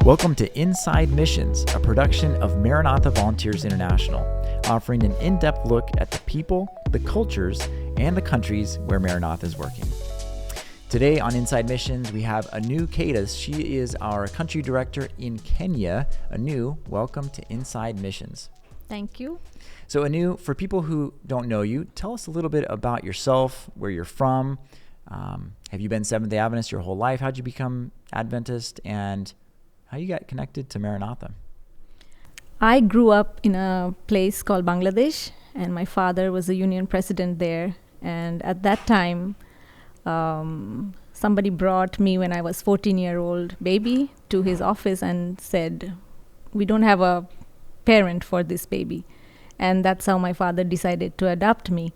Welcome to Inside Missions, a production of Maranatha Volunteers International, offering an in-depth look at the people, the cultures, and the countries where Maranatha is working. Today on Inside Missions, we have Anu Kedas. She is our country director in Kenya. Anu, welcome to Inside Missions. Thank you. So Anu, for people who don't know you, tell us a little bit about yourself, where you're from. Have you been Seventh-day Adventist your whole life? How'd you become Adventist? And how you got connected to Maranatha? I grew up in a place called Bangladesh, and my father was a union president there. And at that time, somebody brought me when I was 14-year-old baby to his office and said, we don't have a parent for this baby. And that's how my father decided to adopt me.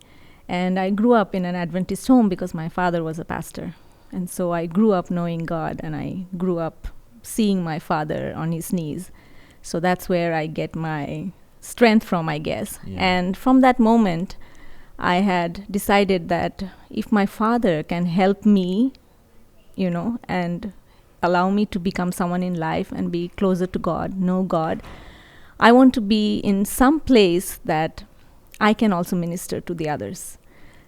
And I grew up in an Adventist home because my father was a pastor. And so I grew up knowing God, and I grew up seeing my father on his knees. So that's where I get my strength from, I guess. Yeah. And from that moment, I had decided that if my father can help me, and allow me to become someone in life and be closer to God, know God, I want to be in some place that I can also minister to the others.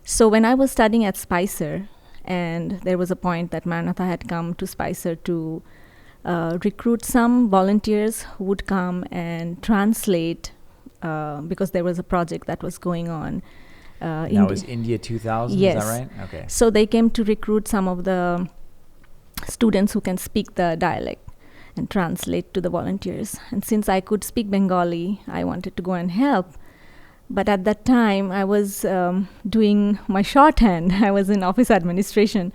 So when I was studying at Spicer, and there was a point that Maranatha had come to Spicer to recruit some volunteers who would come and translate, because there was a project that was going on. That was India 2000, yes. Is that right? Okay. So they came to recruit some of the students who can speak the dialect and translate to the volunteers. And since I could speak Bengali, I wanted to go and help. But at that time, I was doing my shorthand. I was in office administration.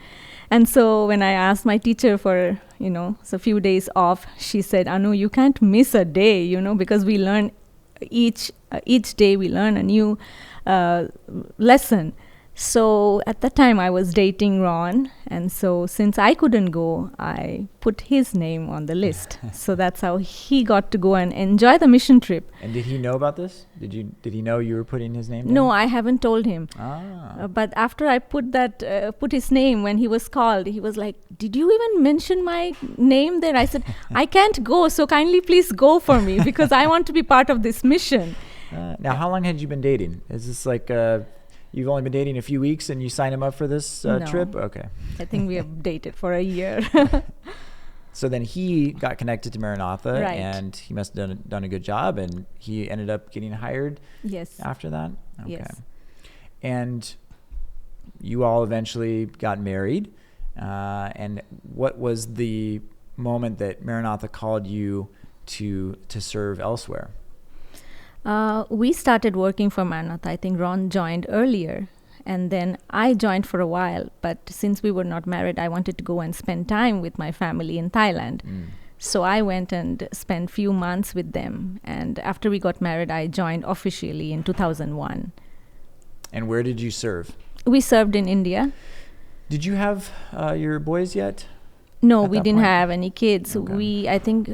And so when I asked my teacher for, a few days off, she said, Anu, you can't miss a day, because we learn each day we learn a new lesson. So at that time I was dating Ron, and so since I couldn't go, I put his name on the list. So that's how he got to go and enjoy the mission trip. And did he know about this? Did he know you were putting his name down? No, I haven't told him. But after I put his name, when he was called, he was like, did you even mention my name there? I said, I can't go, so kindly please go for me because I want to be part of this mission. Now, how long had you been dating? Is this like you've only been dating a few weeks and you signed him up for this trip? Okay. I think we have dated for a year. So then he got connected to Maranatha, right. And he must have done a good job, and he ended up getting hired. Yes. After that? Okay. Yes. And you all eventually got married. And what was the moment that Maranatha called you to serve elsewhere? We started working for Maranatha. I think Ron joined earlier, and then I joined for a while. But since we were not married, I wanted to go and spend time with my family in Thailand. So I went and spent few months with them. And after we got married, I joined officially in 2001. And where did you serve? We served in India. Did you have your boys yet? No, we didn't have any kids. Okay. I think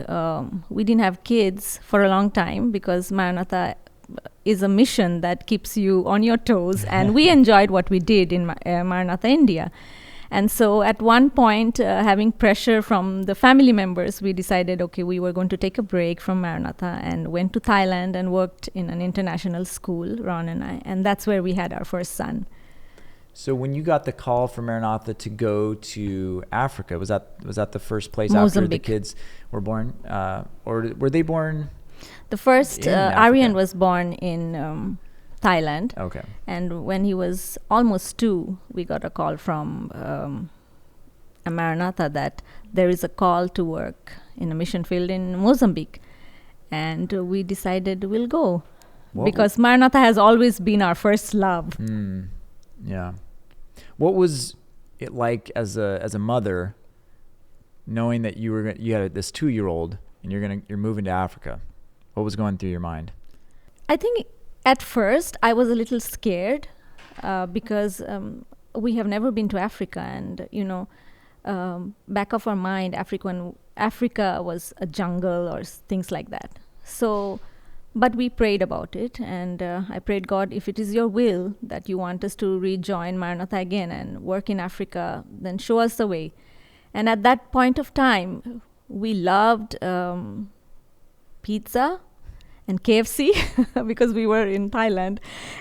we didn't have kids for a long time because Maranatha is a mission that keeps you on your toes. And we enjoyed what we did in Maranatha, India. And so at one point, having pressure from the family members, we decided, okay, we were going to take a break from Maranatha and went to Thailand and worked in an international school, Ron and I. And that's where we had our first son. So when you got the call from Maranatha to go to Africa, was that the first place Mozambique. After the kids were born? Or were they born? The first Aryan was born in Thailand. Okay. And when he was almost 2, we got a call from Maranatha that there is a call to work in a mission field in Mozambique. And we decided we'll go. Because Maranatha has always been our first love. Yeah. What was it like as a mother, knowing that you had this 2-year-old and you're moving to Africa? What was going through your mind? I think at first I was a little scared because we have never been to Africa, and back of our mind, Africa was a jungle or things like that. So, But we prayed about it, and I prayed, God, if it is your will that you want us to rejoin Maranatha again and work in Africa, then show us the way. And at that point of time, we loved pizza and KFC because we were in Thailand.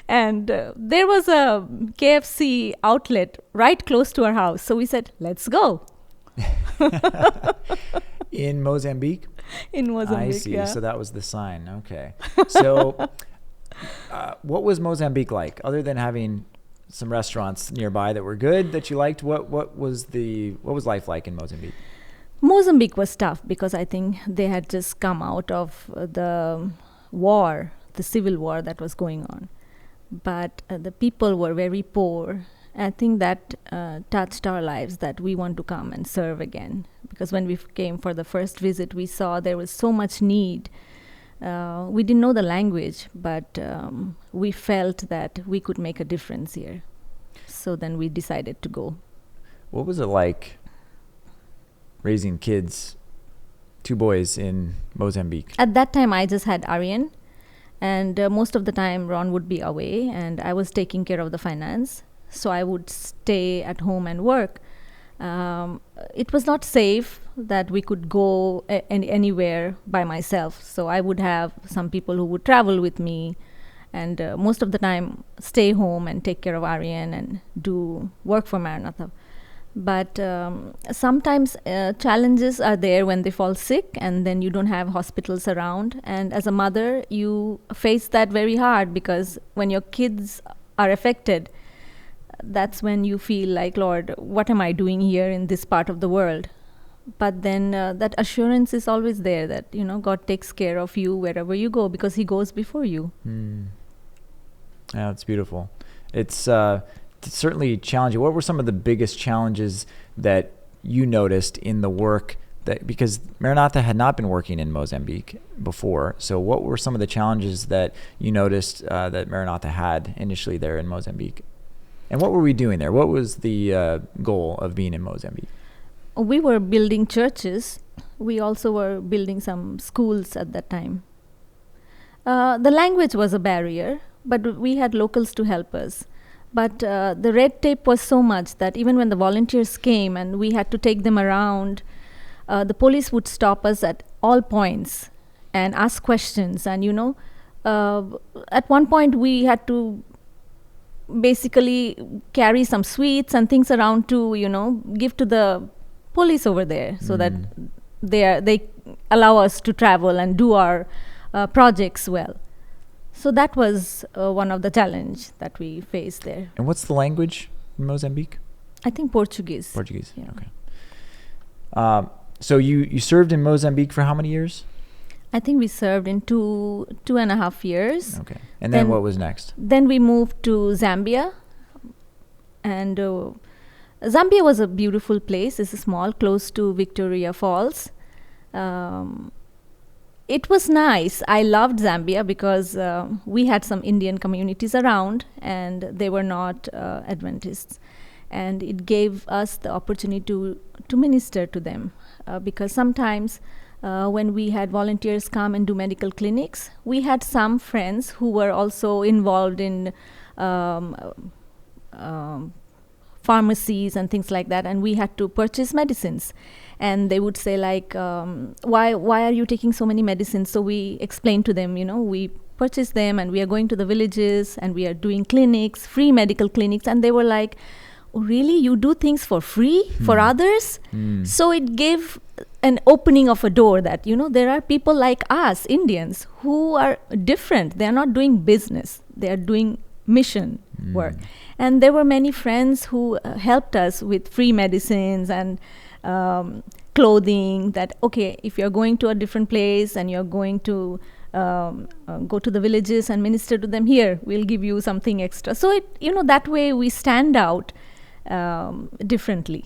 And there was a KFC outlet right close to our house. So we said, let's go. In Mozambique? In Mozambique, I see. yeah. So that was the sign. Okay. So what was Mozambique like? Other than having some restaurants nearby that were good that you liked, what was life like in Mozambique? Mozambique was tough because I think they had just come out of the war, the civil war that was going on. But the people were very poor. I think that touched our lives, that we want to come and serve again. Because when we came for the first visit, we saw there was so much need. We didn't know the language, but we felt that we could make a difference here. So then we decided to go. What was it like raising kids, 2 boys in Mozambique? At that time, I just had Aryan. And most of the time, Ron would be away, and I was taking care of the finance. So I would stay at home and work. It was not safe that we could go anywhere by myself. So I would have some people who would travel with me, and most of the time stay home and take care of Aryan and do work for Maranatha. But sometimes challenges are there when they fall sick, and then you don't have hospitals around. And as a mother, you face that very hard, because when your kids are affected, that's when you feel like, Lord, what am I doing here in this part of the world? But then that assurance is always there that, God takes care of you wherever you go, because he goes before you. Yeah, it's beautiful. It's certainly challenging. What were some of the biggest challenges that you noticed in the work because Maranatha had not been working in Mozambique before. So what were some of the challenges that you noticed that Maranatha had initially there in Mozambique? And what were we doing there? What was the goal of being in Mozambique? We were building churches. We also were building some schools at that time. The language was a barrier, but we had locals to help us. But the red tape was so much that even when the volunteers came and we had to take them around, the police would stop us at all points and ask questions. And, at one point we had to basically carry some sweets and things around to, give to the police over there, so that they allow us to travel and do our projects well. So that was one of the challenge that we faced there. And what's the language in Mozambique? I think Portuguese. Portuguese, yeah. Okay. So you served in Mozambique for how many years? I think we served in two and a half years. Okay. And then what was next? Then we moved to Zambia. And Zambia was a beautiful place. It's small, close to Victoria Falls. It was nice. I loved Zambia because we had some Indian communities around, and they were not Adventists. And it gave us the opportunity to minister to them. Because sometimes when we had volunteers come and do medical clinics, we had some friends who were also involved in pharmacies and things like that, and we had to purchase medicines. And they would say like, why are you taking so many medicines? So we explained to them, we purchase them and we are going to the villages and we are doing clinics, free medical clinics. And they were like, oh, really? You do things for free for others? So it gave an opening of a door that, there are people like us, Indians, who are different. They are not doing business. They are doing mission work. And there were many friends who helped us with free medicines and clothing, that, okay, if you're going to a different place and you're going to go to the villages and minister to them, here, we'll give you something extra. So, that way we stand out differently.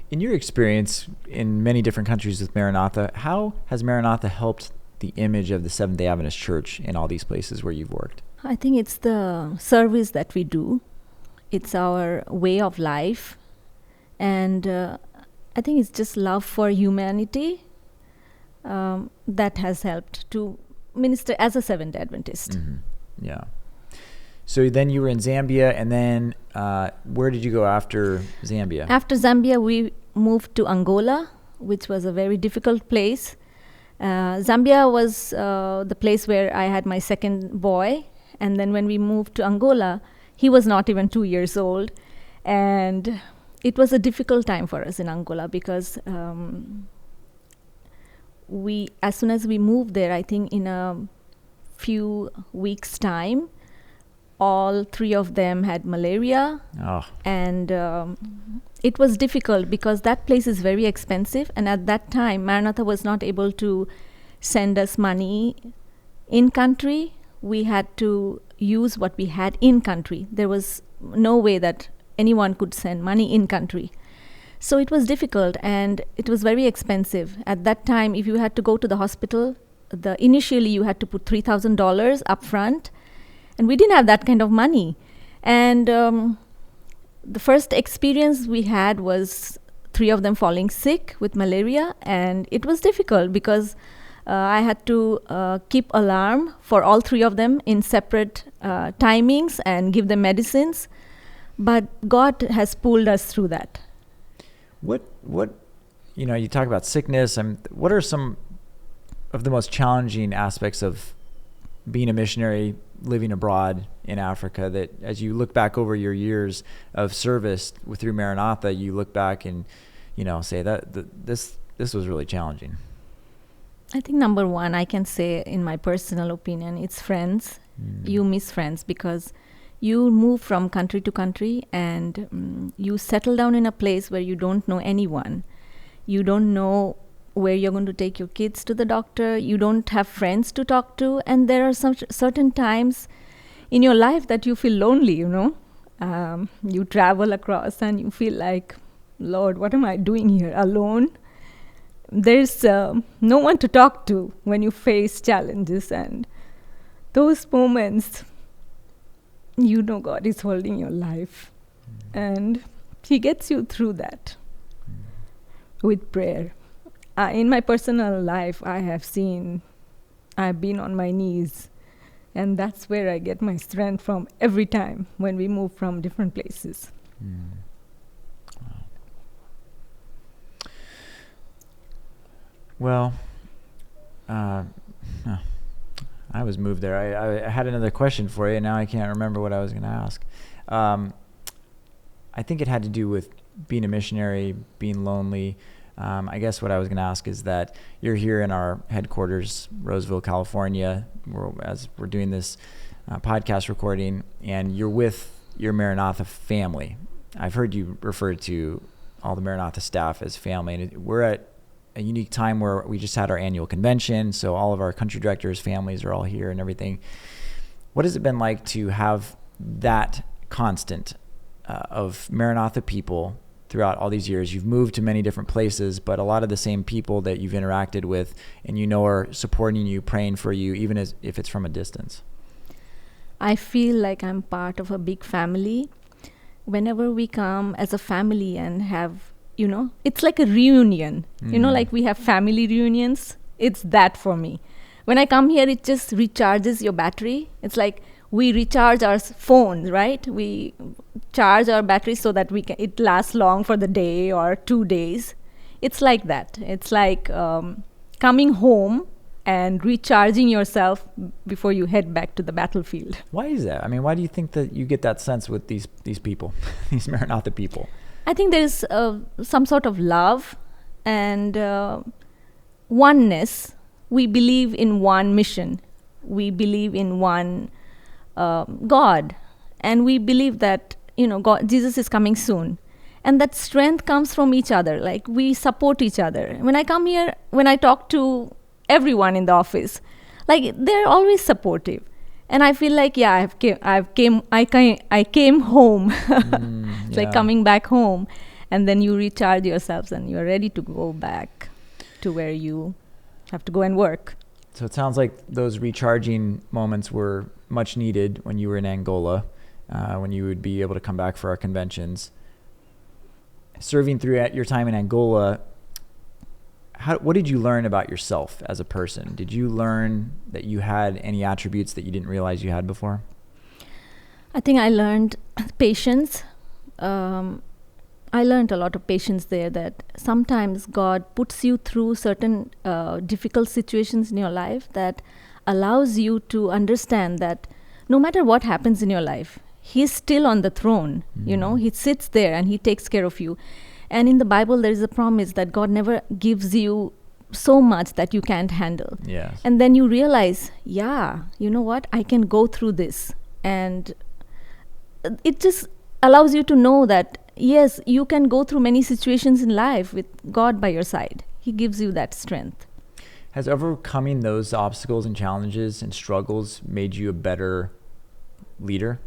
In your experience in many different countries with Maranatha, how has Maranatha helped the image of the Seventh-day Adventist Church in all these places where you've worked? I think it's the service that we do. It's our way of life. And I think it's just love for humanity that has helped to minister as a Seventh-day Adventist. Mm-hmm. Yeah. So then you were in Zambia, and then where did you go after Zambia? After Zambia, we moved to Angola, which was a very difficult place. Zambia was the place where I had my second boy. And then when we moved to Angola, he was not even 2 years old. And it was a difficult time for us in Angola because as soon as we moved there, I think in a few weeks' time, all three of them had malaria. Oh. And it was difficult because that place is very expensive. And at that time, Maranatha was not able to send us money in country. We had to use what we had in country. There was no way that anyone could send money in country. So it was difficult and it was very expensive. At that time, if you had to go to the hospital, initially you had to put $3,000 up front. And we didn't have that kind of money. And the first experience we had was three of them falling sick with malaria. And it was difficult because I had to keep alarm for all three of them in separate timings and give them medicines. But God has pulled us through that. What you talk about sickness. What are some of the most challenging aspects of being a missionary living abroad in Africa, that as you look back over your years of service through Maranatha, you look back and say that this was really challenging? I think number one, I can say in my personal opinion, it's friends. You miss friends because you move from country to country and you settle down in a place where you don't know anyone. You don't know where you're going to take your kids to the doctor. You don't have friends to talk to. And there are some certain times in your life that you feel lonely, You travel across and you feel like, Lord, what am I doing here alone? There's no one to talk to when you face challenges. And those moments, God is holding your life. And He gets you through that with prayer. In my personal life, I've been on my knees, and that's where I get my strength from every time when we move from different places. Well, I was moved there. I had another question for you, and now I can't remember what I was going to ask. I think it had to do with being a missionary, being lonely. I guess what I was going to ask is that you're here in our headquarters, Roseville, California, as we're doing this podcast recording, and you're with your Maranatha family. I've heard you refer to all the Maranatha staff as family, and we're at a unique time where we just had our annual convention, so all of our country directors' families are all here and everything. What has it been like to have that constant of Maranatha people throughout all these years? You've moved to many different places, but a lot of the same people that you've interacted with and are supporting you, praying for you, even if it's from a distance. I feel like I'm part of a big family. Whenever we come as a family and have, it's like a reunion. Like we have family reunions. It's that for me. When I come here, it just recharges your battery. It's like we recharge our phones, right? We charge our batteries so that it lasts long for the day or 2 days. It's like that. It's like coming home and recharging yourself before you head back to the battlefield. Why is that? Why do you think that you get that sense with these people, these Maranatha people? I think there is some sort of love and oneness. We believe in one mission. We believe in one God, and we believe that Jesus is coming soon, and that strength comes from each other. Like we support each other. When I come here, when I talk to everyone in the office, like they're always supportive, and I feel like I came home. It's like coming back home, and then you recharge yourselves and you're ready to go back to where you have to go and work. So it sounds like those recharging moments were much needed when you were in Angola, when you would be able to come back for our conventions. Serving through your time in Angola, what did you learn about yourself as a person? Did you learn that you had any attributes that you didn't realize you had before? I think I learned patience. I learned a lot of patience there, that sometimes God puts you through certain difficult situations in your life that allows you to understand that no matter what happens in your life, He's still on the throne. He sits there and He takes care of you. And in the Bible, there is a promise that God never gives you so much that you can't handle. Yes. And then you realize, you know what, I can go through this. And it just allows you to know that, yes, you can go through many situations in life with God by your side. He gives you that strength. Has overcoming those obstacles and challenges and struggles made you a better leader?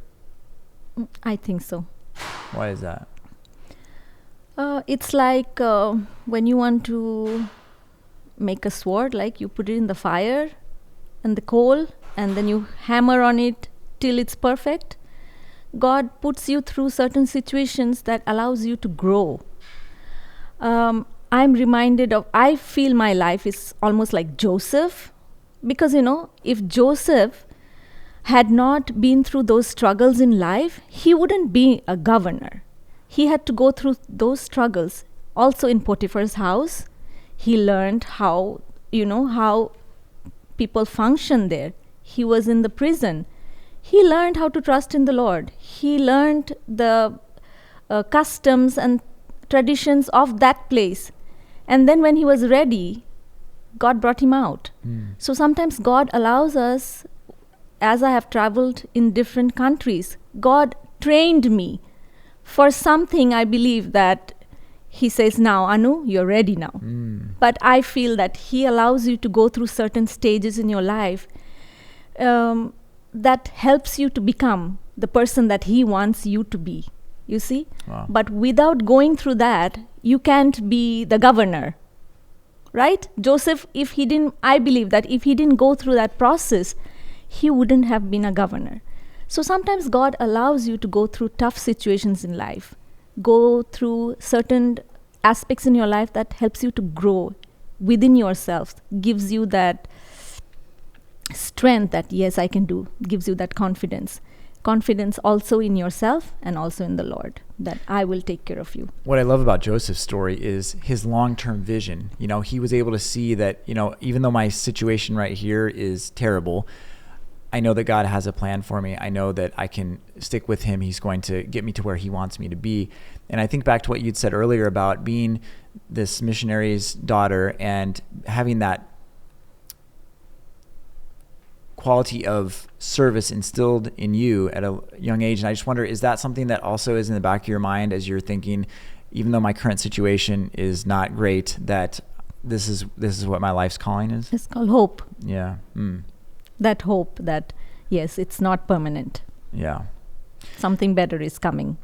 I think so. Why is that? It's like when you want to make a sword, like you put it in the fire and the coal, and then you hammer on it till it's perfect. God puts you through certain situations that allows you to grow. I'm reminded of, I feel my life is almost like Joseph, because if Joseph had not been through those struggles in life, he wouldn't be a governor. He had to go through those struggles. Also in Potiphar's house, he learned how people function there. He was in the prison. He learned how to trust in the Lord. He learned the customs and traditions of that place. And then when he was ready, God brought him out. So sometimes God allows us, as I have traveled in different countries, God trained me for something. I believe that He says, now, Anu, you're ready now. But I feel that He allows you to go through certain stages in your life that helps you to become the person that He wants you to be. You see? Wow. But without going through that, you can't be the governor. Right? Joseph, I believe that if he didn't go through that process, he wouldn't have been a governor. So sometimes God allows you to go through tough situations in life, go through certain aspects in your life that helps you to grow within yourself, gives you that strength that, yes, I can do, gives you that confidence. Confidence also in yourself and also in the Lord, that I will take care of you. What I love about Joseph's story is his long-term vision. He was able to see that, even though my situation right here is terrible, I know that God has a plan for me. I know that I can stick with Him. He's going to get me to where He wants me to be. And I think back to what you'd said earlier about being this missionary's daughter and having that quality of service instilled in you at a young age. And I just wonder, is that something that also is in the back of your mind as you're thinking, even though my current situation is not great, that this is what my life's calling is? It's called hope. Yeah. That hope that, yes, it's not permanent. Yeah. Something better is coming.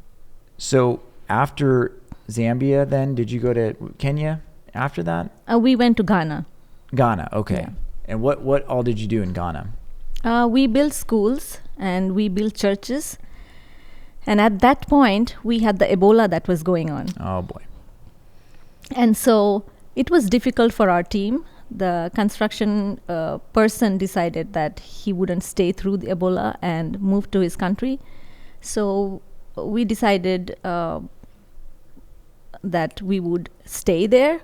So after Zambia, then, did you go to Kenya after that? We went to Ghana. Ghana, okay. Yeah. And what all did you do in Ghana? We built schools and we built churches. And at that point, we had the Ebola that was going on. Oh, boy. And so it was difficult for our team. The construction person decided that he wouldn't stay through the Ebola and move to his country. So we decided that we would stay there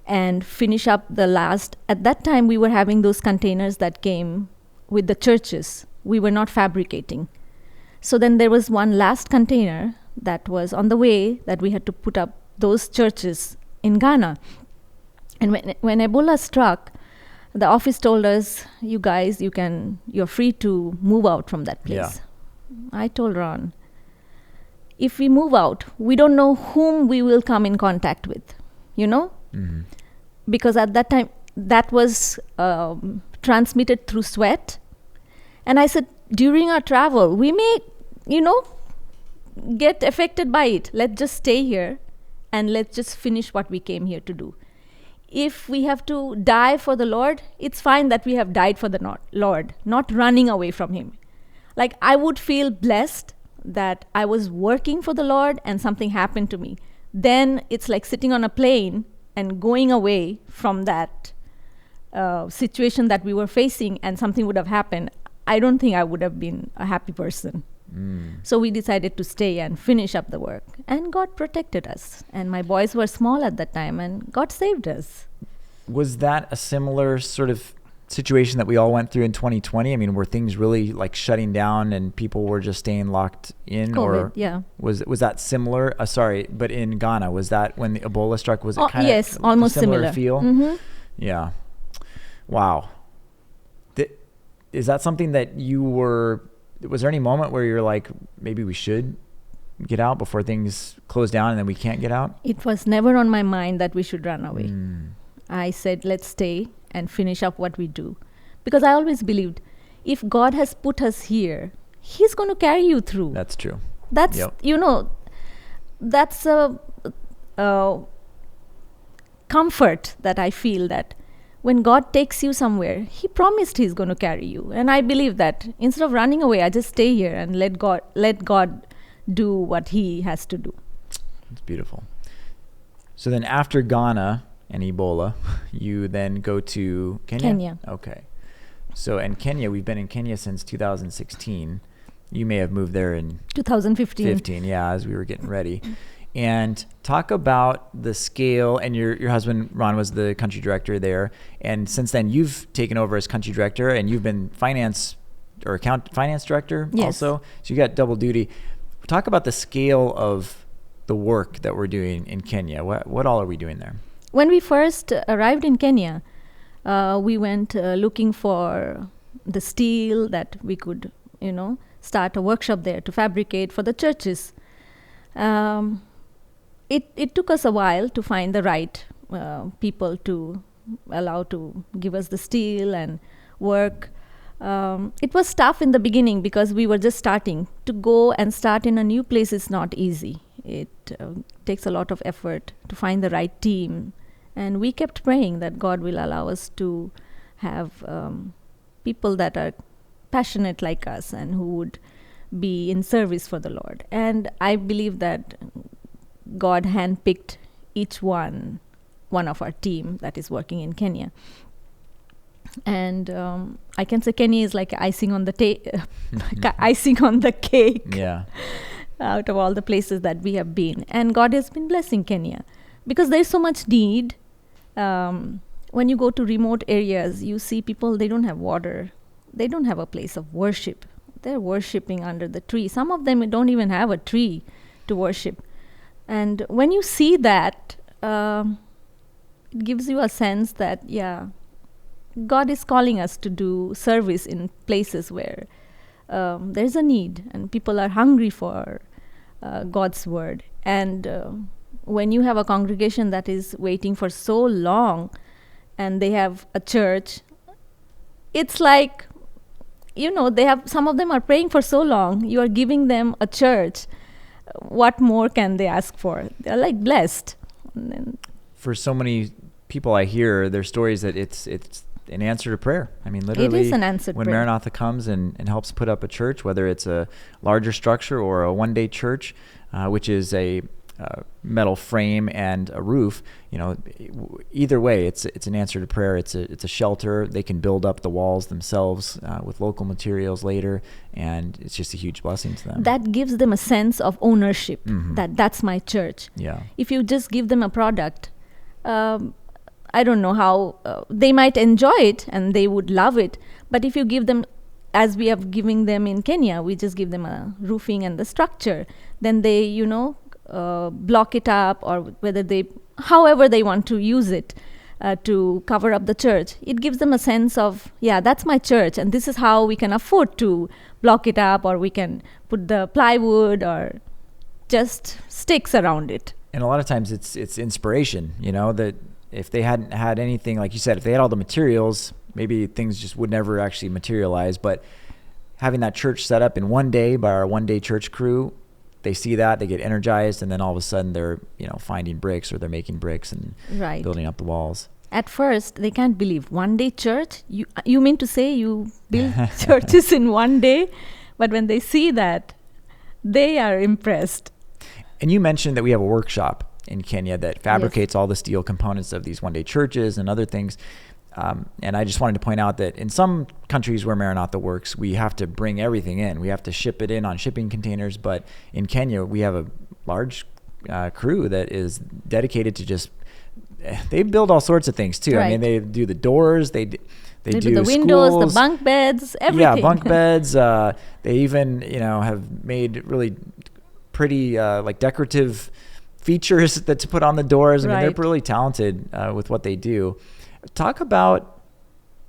and finish up the last. At that time, we were having those containers that came with the churches. We were not fabricating. So then there was one last container that was on the way that we had to put up those churches in Ghana. And when Ebola struck, the office told us, you guys, you're free to move out from that place. Yeah. I told Ron, if we move out, we don't know whom we will come in contact with, Mm-hmm. Because at that time, that was transmitted through sweat. And I said, during our travel, we may, get affected by it. Let's just stay here and let's just finish what we came here to do. If we have to die for the Lord, it's fine that we have died for the Lord, not running away from Him. Like, I would feel blessed that I was working for the Lord and something happened to me. Then it's like sitting on a plane and going away from that situation that we were facing, and something would have happened, I don't think I would have been a happy person. So we decided to stay and finish up the work. And God protected us. And my boys were small at that time, and God saved us. Was that a similar sort of situation that we all went through in 2020? I mean, were things really like shutting down and people were just staying locked in? COVID, or yeah. Was that similar? But in Ghana, was that when the Ebola struck? Was it kind of yes, almost similar feel? Mm-hmm. Yeah. Wow. Is that something that was there any moment where you're like, maybe we should get out before things close down and then we can't get out? It was never on my mind that we should run away. I said, let's stay and finish up what we do. Because I always believed, if God has put us here, He's going to carry you through. That's true. That's, that's a comfort that I feel, that when God takes you somewhere, He promised He's going to carry you. And I believe that instead of running away, I just stay here and let God do what He has to do. It's beautiful. So then after Ghana and Ebola, you then go to Kenya? Kenya. Okay. So in Kenya, we've been in Kenya since 2016. You may have moved there in 2015. Yeah, as we were getting ready. And talk about the scale, and your husband, Ron, was the country director there. And since then, you've taken over as country director, and you've been finance director also. So you got double duty. Talk about the scale of the work that we're doing in Kenya. What all are we doing there? When we first arrived in Kenya, we went looking for the steel that we could, start a workshop there to fabricate for the churches. It took us a while to find the right people to allow to give us the steel and work. It was tough in the beginning because we were just starting. To go and start in a new place is not easy. It takes a lot of effort to find the right team. And we kept praying that God will allow us to have people that are passionate like us and who would be in service for the Lord. And I believe that God handpicked each one of our team that is working in Kenya. And I can say Kenya is like icing on the icing on the cake. Yeah. Out of all the places that we have been. And God has been blessing Kenya because there's so much need. When you go to remote areas, you see people, they don't have water. They don't have a place of worship. They're worshiping under the tree. Some of them don't even have a tree to worship. And when you see that, it gives you a sense that, God is calling us to do service in places where there's a need and people are hungry for God's word. And when you have a congregation that is waiting for so long and they have a church, it's like, they have, some of them are praying for so long, you are giving them a church. What more can they ask for? They're like blessed. For so many people I hear their stories that it's an answer to prayer. I mean, literally, it is an answered when prayer. Maranatha comes and helps put up a church, whether it's a larger structure or a one-day church, which is a metal frame and a roof, either way, it's an answer to prayer. It's a shelter. They can build up the walls themselves with local materials later, and it's just a huge blessing to them. That gives them a sense of ownership. That's my church. Yeah. If you just give them a product, I don't know how they might enjoy it and they would love it. But if you give them, as we are giving them in Kenya, we just give them a roofing and the structure, then they, block it up, or however they want to use it to cover up the church. It gives them a sense of, that's my church, and this is how we can afford to block it up, or we can put the plywood or just sticks around it. And a lot of times it's inspiration, that if they hadn't had anything, like you said, if they had all the materials, maybe things just would never actually materialize. But having that church set up in one day by our one-day church crew, they see that, they get energized, and then all of a sudden they're, finding bricks, or they're making bricks and building up the walls. At first, they can't believe one-day church. You mean to say you build churches in one day? But when they see that, they are impressed. And you mentioned that we have a workshop in Kenya that fabricates all the steel components of these one-day churches and other things. And I just wanted to point out that in some countries where Maranatha works, we have to bring everything in. We have to ship it in on shipping containers. But in Kenya, we have a large crew that is dedicated to just, they build all sorts of things too. Right. I mean, they do the doors, they do the windows, schools, the bunk beds, everything. Yeah, bunk beds. They even, have made really pretty like decorative features that to put on the doors. I mean, they're really talented with what they do. Talk about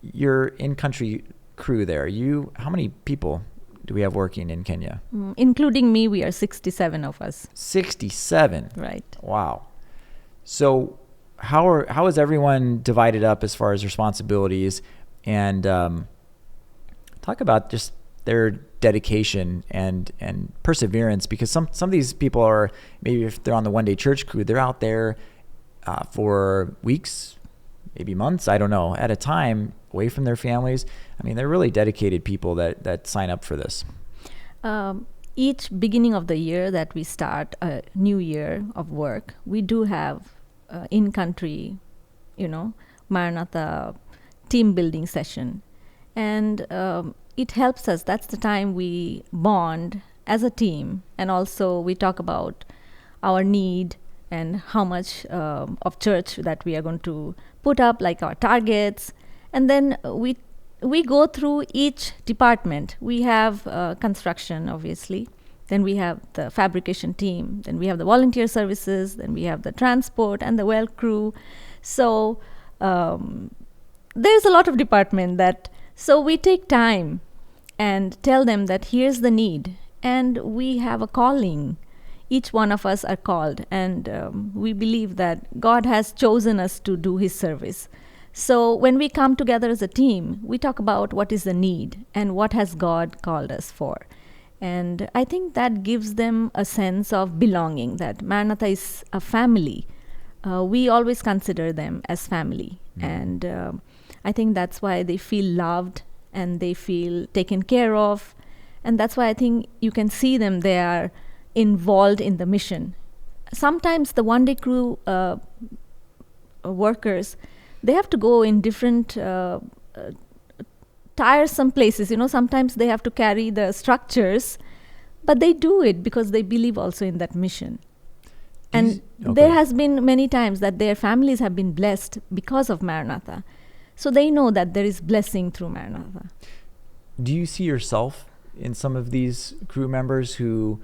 your in-country crew there. How many people do we have working in Kenya? Including me, we are 67 of us. 67? Right. Wow. So how is everyone divided up as far as responsibilities? And talk about just their dedication and perseverance, because some of these people are, maybe if they're on the one-day church crew, they're out there for weeks, maybe months, I don't know, at a time, away from their families. I mean, they're really dedicated people that sign up for this. Each beginning of the year that we start a new year of work, we do have in-country, Maranatha team building session. And it helps us. That's the time we bond as a team. And also we talk about our need and how much of church that we are going to put up, like our targets. And then we go through each department. We have construction, obviously. Then we have the fabrication team. Then we have the volunteer services. Then we have the transport and the well crew. So there's a lot of department so we take time and tell them that here's the need. And we have a calling. Each one of us are called, and we believe that God has chosen us to do his service. So when we come together as a team, we talk about what is the need and what has God called us for. And I think that gives them a sense of belonging, that Maranatha is a family. We always consider them as family. And I think that's why they feel loved and they feel taken care of. And that's why I think you can see them, they are involved in the mission. Sometimes the one-day crew workers, they have to go in different tiresome places. Sometimes they have to carry the structures, but they do it because they believe also in that mission. And there has been many times that their families have been blessed because of Maranatha. So they know that there is blessing through Maranatha. Do you see yourself in some of these crew members who,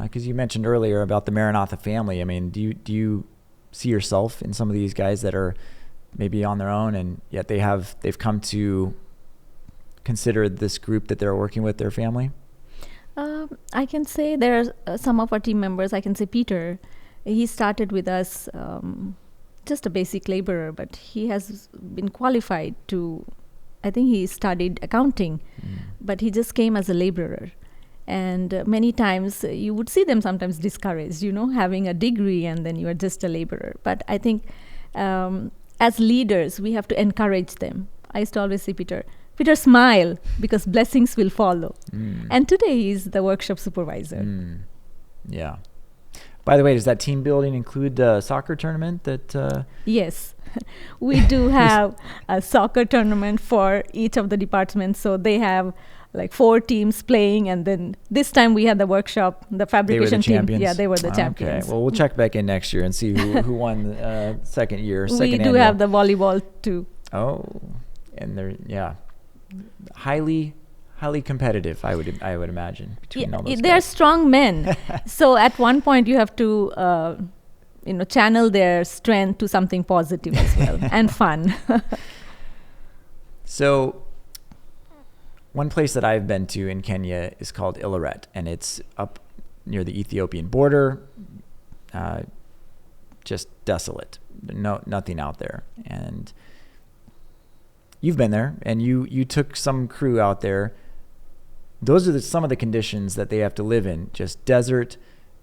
because you mentioned earlier about the Maranatha family, I mean, do you see yourself in some of these guys that are maybe on their own and yet they've come to consider this group that they're working with their family? I can say there are some of our team members. I can say Peter, he started with us just a basic laborer, but he has been qualified to, I think he studied accounting, but he just came as a laborer. And many times you would see them sometimes discouraged, having a degree and then you are just a laborer. But I think as leaders, we have to encourage them. I used to always say, Peter, smile, because blessings will follow. And today he's the workshop supervisor. Yeah. By the way, does that team building include a soccer tournament that? Yes, we do have a soccer tournament for each of the departments. So they have like 4 teams playing, and then this time we had the workshop, the fabrication team. Champions? Yeah, they were the champions. Okay, well, we'll check back in next year and see who won second year, second We do annual. have the volleyball too. Oh, and they're highly competitive, I would imagine, between all those they're guys. strong men. So at one point you have to channel their strength to something positive as well and fun. So one place that I've been to in Kenya is called Ileret, and it's up near the Ethiopian border, just desolate, nothing out there. And you've been there, and you took some crew out there. Those are some of the conditions that they have to live in. Just desert.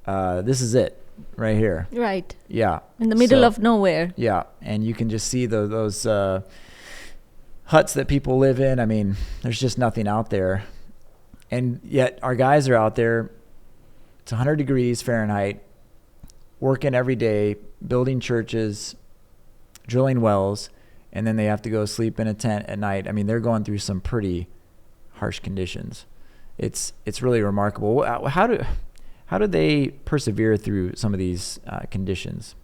This is it right here. Right. Yeah. In the middle of nowhere. Yeah. And you can just see those huts that people live in. I mean, there's just nothing out there. And yet our guys are out there. It's 100 degrees Fahrenheit working every day, building churches, drilling wells, and then they have to go sleep in a tent at night. I mean, they're going through some pretty harsh conditions. It's really remarkable. How do they persevere through some of these conditions?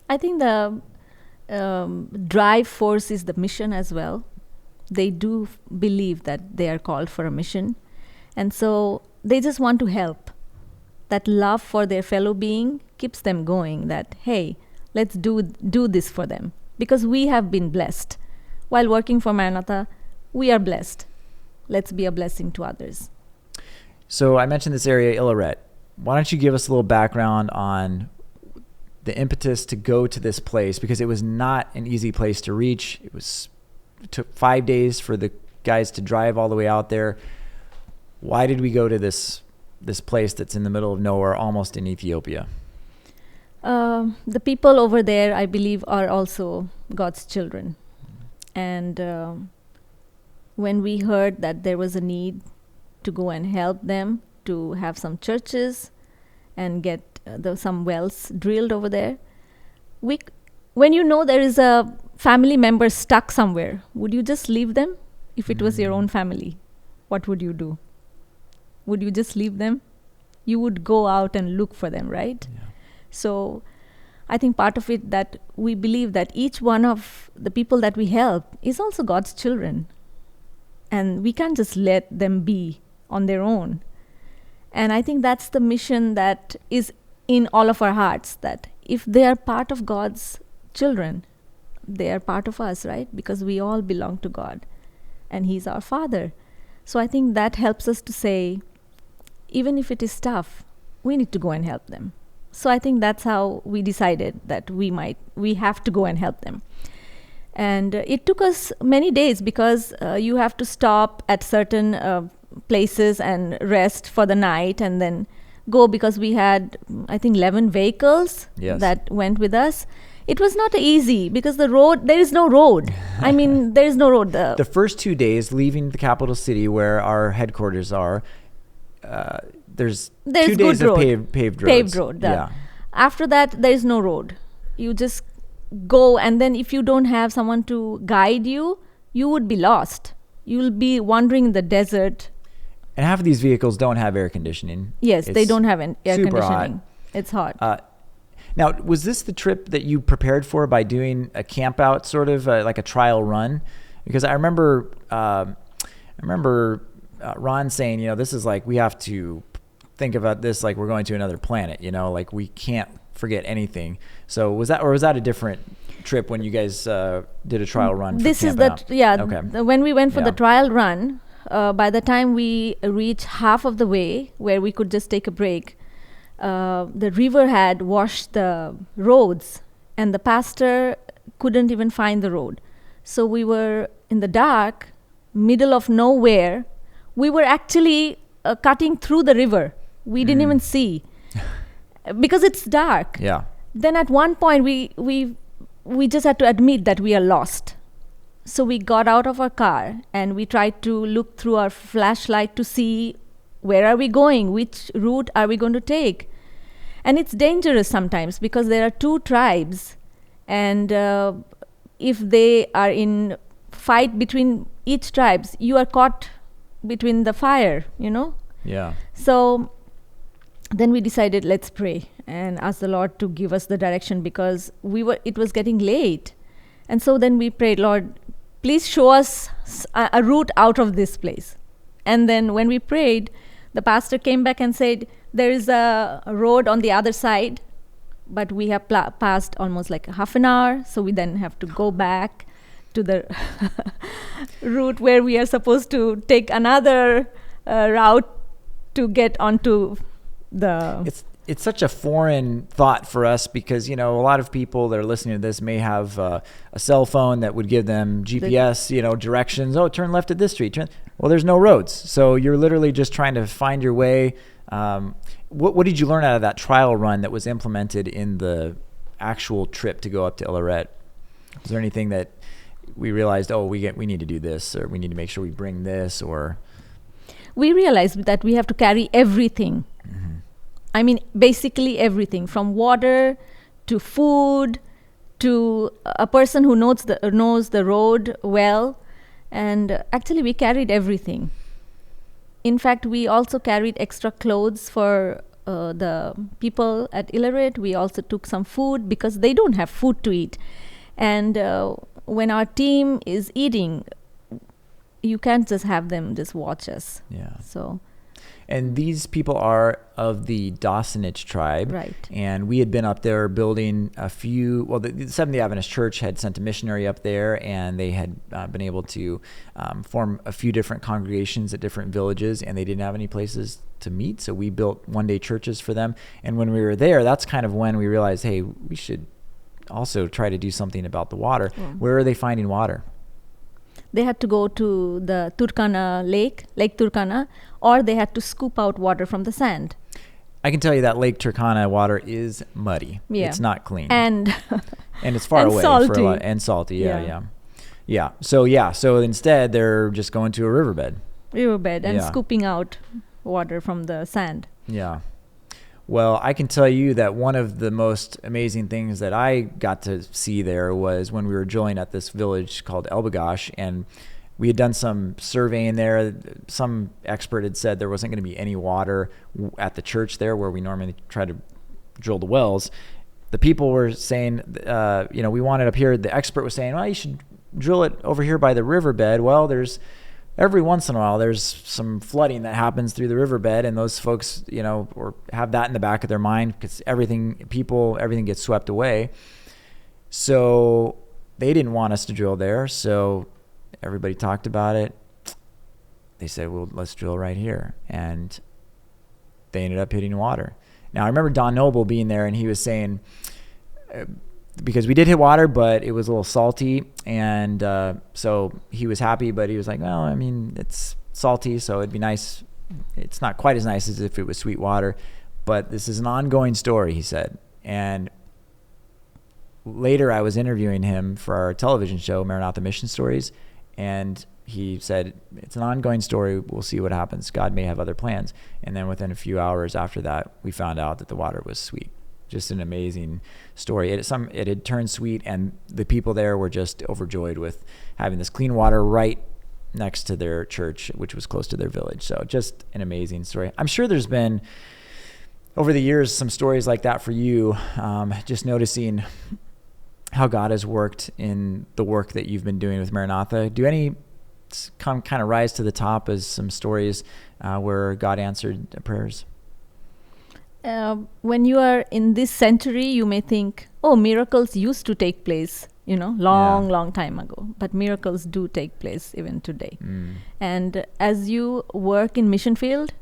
I think the drive force is the mission as well. They do believe that they are called for a mission. And so they just want to help. That love for their fellow being keeps them going, that, hey, let's do this for them. Because we have been blessed. While working for Maranatha, we are blessed. Let's be a blessing to others. So I mentioned this area, Ileret. Why don't you give us a little background on the impetus to go to this place? Because it was not an easy place to reach. It took 5 days for the guys to drive all the way out there. Why did we go to this place that's in the middle of nowhere, almost in Ethiopia? The people over there, I believe, are also God's children. And when we heard that there was a need to go and help them, to have some churches and get some wells drilled over there, when you know there is a family member stuck somewhere, would you just leave them? If it was your own family, what would you do? Would you just leave them? You would go out and look for them, right? Yeah. So I think part of it that we believe that each one of the people that we help is also God's children. And we can't just let them be on their own. And I think that's the mission that is in all of our hearts, that if they are part of God's children, they are part of us, right? Because we all belong to God and He's our Father. So I think that helps us to say, even if it is tough, we need to go and help them. So I think that's how we decided that we have to go and help them. And it took us many days because you have to stop at certain places and rest for the night and then go, because we had, I think, 11 vehicles that went with us. It was not easy because there is no road. I mean, there is no road. The first 2 days leaving the capital city where our headquarters are, there's 2 days of paved roads. Paved road. Yeah. After that, there is no road. You just go, and then if you don't have someone to guide you, you would be lost. You will be wandering in the desert. And half of these vehicles don't have air conditioning. Yes, they don't have air conditioning. Hot. It's hot. Now, was this the trip that you prepared for by doing a camp out, sort of like a trial run? Because I remember Ron saying, this is like, we have to think about this like we're going to another planet, like we can't forget anything. So was that a different trip when you guys did a trial run? This is when we went for the trial run, by the time we reached half of the way where we could just take a break, the river had washed the roads and the pastor couldn't even find the road. So we were in the dark, middle of nowhere. We were actually cutting through the river. We didn't even see because it's dark. Yeah. Then at one point we just had to admit that we are lost. So we got out of our car and we tried to look through our flashlight to see where are we going, which route are we going to take. And it's dangerous sometimes because there are two tribes, and if they are in fight between each tribes, you are caught between the fire, Yeah. So then we decided, let's pray and ask the Lord to give us the direction, because it was getting late. And so then we prayed, Lord, please show us a route out of this place. And then when we prayed, the pastor came back and said, there is a road on the other side, but we have passed almost like half an hour. So we then have to go back to the route where we are supposed to take another route to get onto the... It's such a foreign thought for us because, a lot of people that are listening to this may have a cell phone that would give them GPS, directions. Oh, turn left at this street. Well, there's no roads. So you're literally just trying to find your way. What did you learn out of that trial run that was implemented in the actual trip to go up to Ileret? Is there anything that we realized, we need to do this, or we need to make sure we bring this, or... We realized that we have to carry everything. Mm-hmm. I mean, basically everything from water to food to a person who knows the road well. And actually, we carried everything. In fact, we also carried extra clothes for the people at Ileret. We also took some food because they don't have food to eat. And when our team is eating, you can't just have them just watch us. Yeah. So. And these people are of the Dawsonage tribe. Right. And we had been up there building a few, well, the Seventh-day Adventist Church had sent a missionary up there, and they had been able to form a few different congregations at different villages, and they didn't have any places to meet. So we built one-day churches for them. And when we were there, that's kind of when we realized, hey, we should also try to do something about the water. Where are they finding water? They had to go to the Turkana Lake Turkana, or they had to scoop out water from the sand. I can tell you that Lake Turkana water is muddy. Yeah. It's not clean. And it's far and away. salty. For a lot, and salty, yeah. So instead they're just going to a riverbed and scooping out water from the sand. Yeah. Well, I can tell you that one of the most amazing things that I got to see there was when we were drilling at this village called Elbagash, and we had done some surveying there. Some expert had said there wasn't going to be any water at the church there where we normally try to drill the wells. The people were saying, we want it up here. The expert was saying, well, you should drill it over here by the riverbed. Well, every once in a while, there's some flooding that happens through the riverbed, and those folks, or have that in the back of their mind because everything gets swept away. So they didn't want us to drill there. So everybody talked about it. They said, well, let's drill right here. And they ended up hitting water. Now, I remember Don Noble being there, and he was saying, because we did hit water, but it was a little salty, and so he was happy, but he was like, well, I mean, it's salty, so it'd be nice. It's not quite as nice as if it was sweet water, but this is an ongoing story, he said. And later I was interviewing him for our television show, Maranatha Mission Stories, and he said, it's an ongoing story. We'll see what happens. God may have other plans. And then within a few hours after that, we found out that the water was sweet. Just an amazing story. It had turned sweet, and the people there were just overjoyed with having this clean water right next to their church, which was close to their village. So just an amazing story. I'm sure there's been, over the years, some stories like that for you, just noticing how God has worked in the work that you've been doing with Maranatha. Do any kind of rise to the top as some stories where God answered prayers? When you are in this century, you may think, miracles used to take place, long time ago. But miracles do take place even today. And as you work in mission field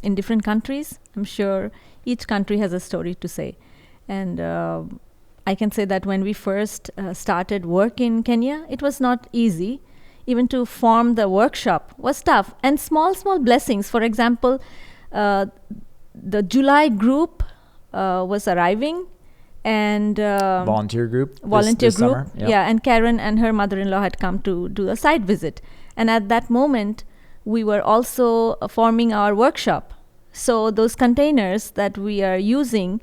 in different countries, I'm sure each country has a story to say. And I can say that when we first started work in Kenya, it was not easy. Even to form the workshop was tough. And small blessings. For example, the July group was arriving, and volunteer group. Summer. Yep. Yeah, and Karen and her mother-in-law had come to do a site visit, and at that moment, we were also forming our workshop. So those containers that we are using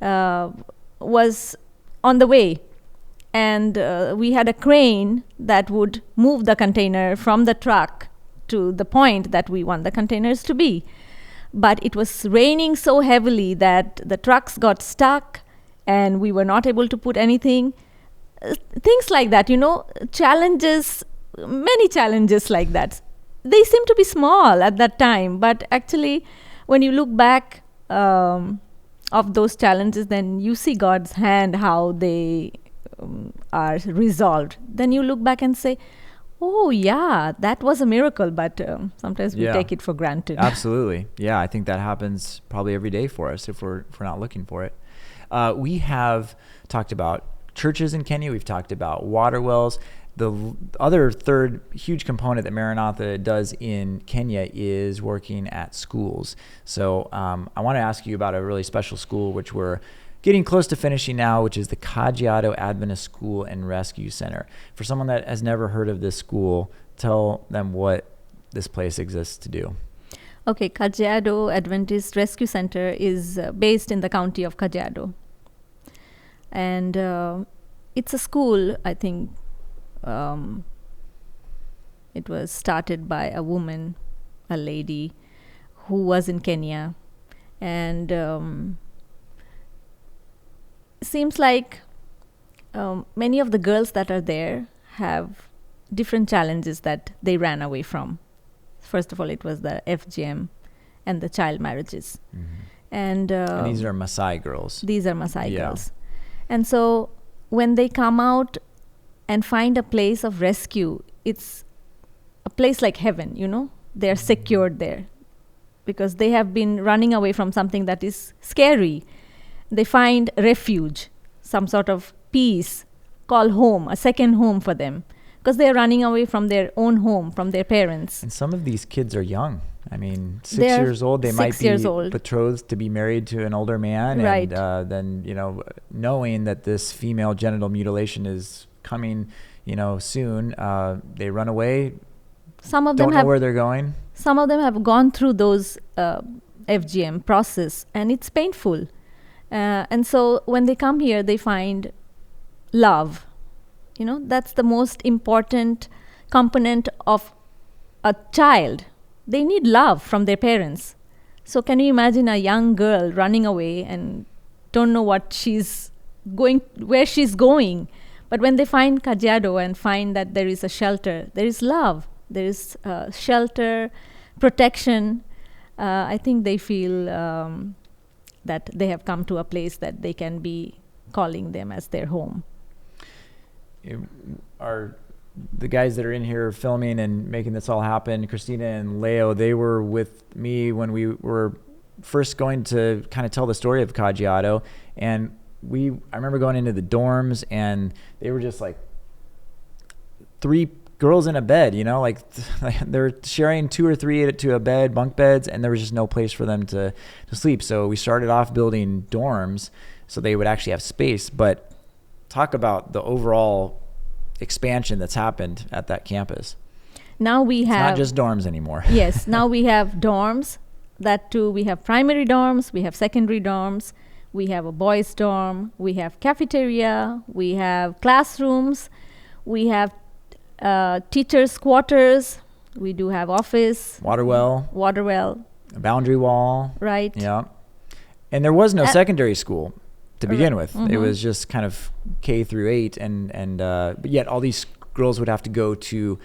was on the way, and we had a crane that would move the container from the truck to the point that we want the containers to be. But it was raining so heavily that the trucks got stuck and we were not able to put anything. Things like that, challenges, many challenges like that. They seem to be small at that time, but actually when you look back of those challenges, then you see God's hand, how they are resolved. Then you look back and say, oh, yeah, that was a miracle, but sometimes we take it for granted. Absolutely. Yeah, I think that happens probably every day for us if we're not looking for it. We have talked about churches in Kenya. We've talked about water wells. The other third huge component that Maranatha does in Kenya is working at schools. So I want to ask you about a really special school, which we're getting close to finishing now, which is the Kajiado Adventist School and Rescue Center. For someone that has never heard of this school, tell them what this place exists to do. Okay, Kajiado Adventist Rescue Center is based in the county of Kajiado. And it's a school, I think. It was started by a woman, a lady, who was in Kenya. And seems like many of the girls that are there have different challenges that they ran away from. First of all, it was the FGM and the child marriages. And these are Maasai girls. These are Maasai girls. And so when they come out and find a place of rescue, it's a place like heaven, you know. They're secured there because they have been running away from something that is scary. They find refuge, some sort of peace, call home, a second home for them, because they're running away from their own home, from their parents. And some of these kids are young. I mean, 6 They're years old. They might 6 be years old. betrothed to be married to an older man. Right. And then, you know, knowing that this female genital mutilation is coming, you know, soon, they run away. Some of them don't know where they're going. Some of them have gone through those FGM process, and it's painful. And so when they come here, they find love. You know, that's the most important component of a child. They need love from their parents. So can you imagine a young girl running away and don't know what she's going, where she's going? But when they find Kajiado and find that there is a shelter, there is love, there is shelter, protection, I think they feel that they have come to a place that they can be calling them as their home. Are the guys that are in here filming and making this all happen, Christina and Leo, they were with me when we were first going to kind of tell the story of Kajiado. And I remember going into the dorms, and they were just like 3 girls in a bed, you know, like they're sharing 2 or 3 to a bed, bunk beds, and there was just no place for them to sleep. So we started off building dorms so they would actually have space. But talk about the overall expansion that's happened at that campus. Now we have... It's not just dorms anymore. Yes, now we have dorms. That too, we have primary dorms, we have secondary dorms, we have a boys' dorm, we have cafeteria, we have classrooms, we have teachers' quarters, we do have office. Water well. A boundary wall. Right. Yeah. And there was no secondary school to begin with. Mm-hmm. It was just kind of K through 8, but yet all these girls would have to go to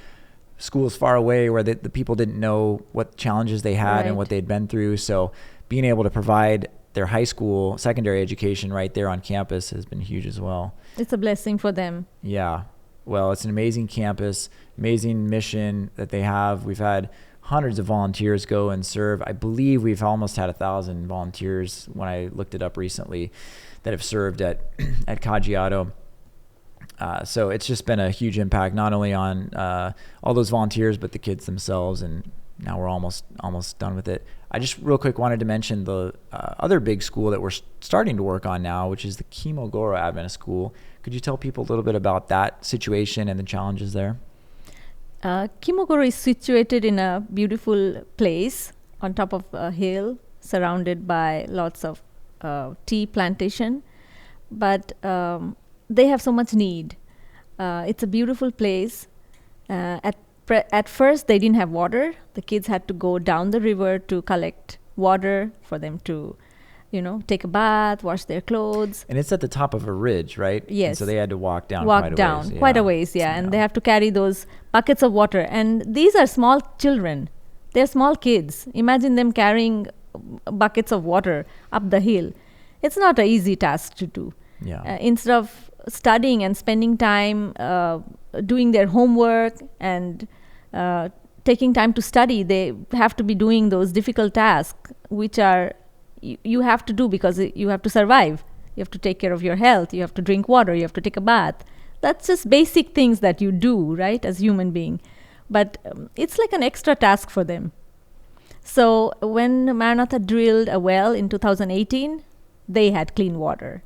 schools far away where the people didn't know what challenges they had and what they'd been through. So being able to provide their high school, secondary education right there on campus has been huge as well. It's a blessing for them. Yeah. Well, it's an amazing campus, amazing mission that they have. We've had hundreds of volunteers go and serve. I believe we've almost had 1,000 volunteers when I looked it up recently that have served at Kajiado. So it's just been a huge impact, not only on all those volunteers, but the kids themselves. And now we're almost done with it. I just real quick wanted to mention the other big school that we're starting to work on now, which is the Kogoro Adventist School. Could you tell people a little bit about that situation and the challenges there? Kogoro is situated in a beautiful place on top of a hill, surrounded by lots of tea plantation. But they have so much need. It's a beautiful place. At first, they didn't have water. The kids had to go down the river to collect water for them to, take a bath, wash their clothes. And it's at the top of a ridge, right? Yes. And so they had to walk down quite a ways, yeah. And they have to carry those buckets of water. And these are small children. They're small kids. Imagine them carrying buckets of water up the hill. It's not an easy task to do. Yeah. Instead of studying and spending time doing their homework and taking time to study, they have to be doing those difficult tasks, which are you have to do because you have to survive. You have to take care of your health. You have to drink water. You have to take a bath. That's just basic things that you do, right, as human being. But it's like an extra task for them. So when Maranatha drilled a well in 2018, they had clean water.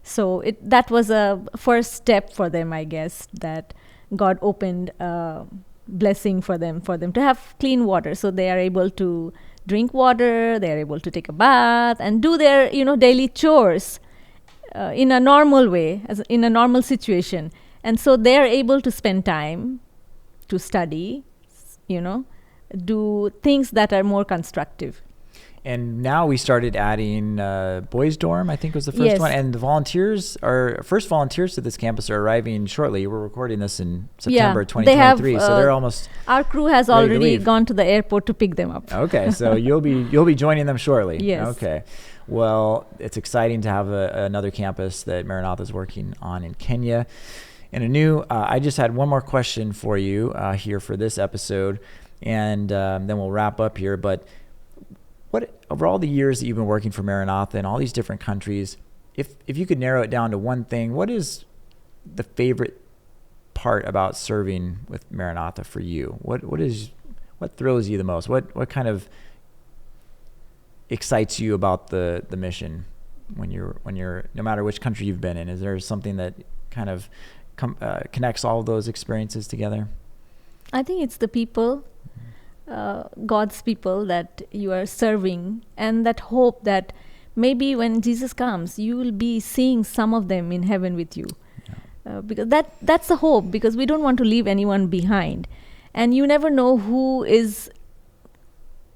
So that was a first step for them, I guess, that God opened a blessing for them to have clean water, so they are able to drink water, they're able to take a bath and do their, daily chores in a normal way, in a normal situation. And so they're able to spend time to study, do things that are more constructive. And now we started adding boys' dorm, I think was the first one. And the first volunteers to this campus are arriving shortly. We're recording this in September 2023, so they're almost our crew has already gone to the airport to pick them up. Okay, so you'll be joining them shortly. Yes. Okay. Well, it's exciting to have another campus that Maranatha is working on in Kenya. And Anu, I just had one more question for you here for this episode, and then we'll wrap up here. But what, over all the years that you've been working for Maranatha in all these different countries, if you could narrow it down to one thing, what is the favorite part about serving with Maranatha for you? What thrills you the most? What kind of excites you about the mission when you're no matter which country you've been in? Is there something that kind of connects all of those experiences together? I think it's the people, God's people that you are serving, and that hope that maybe when Jesus comes, you will be seeing some of them in heaven with you. Yeah. Because that's the hope, because we don't want to leave anyone behind. And you never know who is,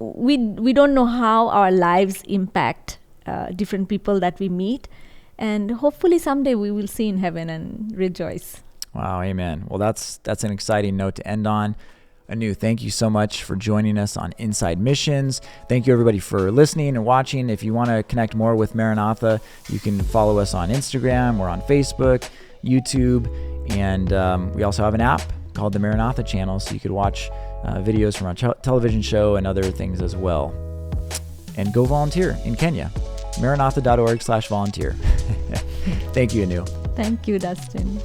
we don't know how our lives impact different people that we meet. And hopefully someday we will see in heaven and rejoice. Wow, amen. Well, that's an exciting note to end on. Anu, thank you so much for joining us on Inside Missions. Thank you, everybody, for listening and watching. If you want to connect more with Maranatha, you can follow us on Instagram. We're on Facebook, YouTube, and we also have an app called the Maranatha Channel, so you could watch videos from our television show and other things as well. And go volunteer in Kenya. Maranatha.org/volunteer. Thank you, Anu. Thank you, Dustin.